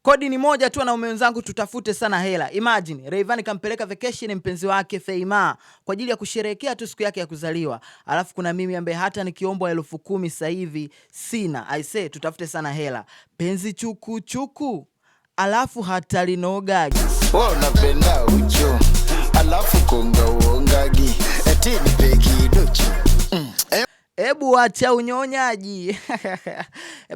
Kodi ni moja tu, wanaume wenzangu, tutafute sana hela. Imagine Rayvanny kampeleka vacation mpenzi wake Feima kwa ajili ya kusherehekea tu siku yake ya kuzaliwa. Alafu kuna mimi ambaye hata nikiombwa 10,000 sasa hivi sina. I say tutafute sana hela. Penzi chuku chuku. Alafu hata linogagi. Wewe unapenda ucho. Alafu konga uongagi. Eti nipe kidocho. Ebu acha unyonyaji.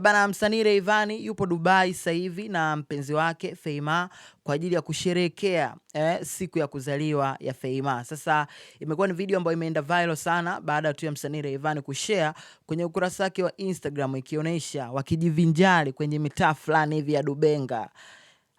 Bana, msanii Rayvanny yupo Dubai sasa hivi na mpenzi wake Feima kwa ajili ya kusherehekea siku ya kuzaliwa ya Feima. Sasa imekuwa ni video ambayo imeenda viral sana baada tu ya msanii Rayvanny kushare kwenye ukurasa wake wa Instagram ikionyesha wakijivinjari kwenye mitaa fulani hivi ya Dubenga.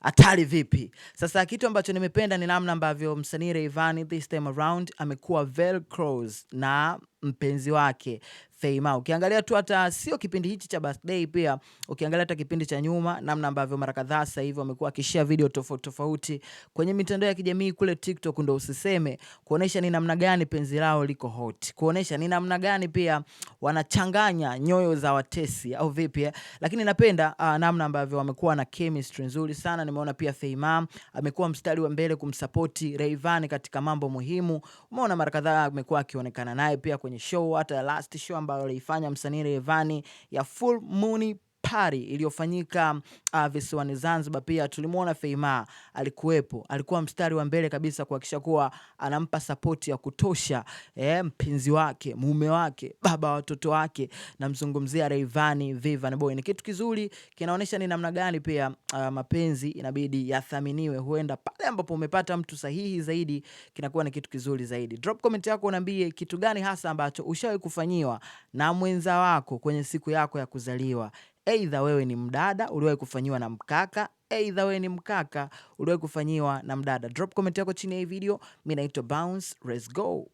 Hatari vipi? Sasa kitu ambacho nimependa ni namna ambavyo msanii Rayvanny this time around amekuwa very close na mpenzi wake Feima. Ukiangalia tu hata sio kipindi hichi cha birthday, pia ukiangalia hata kipindi cha nyuma, namna ambavyo mara kadhaa sasa hivi wamekuwa akishare video tofauti kwenye mitandao ya kijamii kule TikTok, ndo usiseme, kuonesha ni namna gani penzi lao liko hot, kuonesha ni namna gani pia wanachanganya nyoyo za watesi au vipi. Lakini napenda namna ambavyo wamekuwa na chemistry nzuri sana. Nimeona pia Feima amekuwa mstari wa mbele kumsupport Rayvanny katika mambo muhimu. Umeona mara kadhaa amekuwa akionekana naye pia kwenye show, hata last show ambayo alifanya msanii Rayvanny ya Full Moon Party iliyofanyika visiwani Zanzibar, pia tulimuona Feima alikuwepo. Alikuwa mstari wa mbele kabisa kuhakikisha kuwa anampa support ya kutosha mpenzi wake, mume wake, baba watoto wake. Namzungumzia Rayvanny Vanny Boy. Ni kitu kizuri, kinaonesha ni namna gani pia mapenzi inabidi yathaminiwe. Huenda pale ambapo umepata mtu sahihi zaidi kinakuwa ni kitu kizuri zaidi. Drop comment yako, unaambie kitu gani hasa ambacho ushawahi kufanyiwa na mwenza wako kwenye siku yako ya kuzaliwa. Either wewe ni mdada uliwahi kufanyiwa na mkaka, either wewe ni mkaka uliwahi kufanyiwa na mdada. Drop comment yako chini ya hii video. Mimi naitwa Bounce, let's go.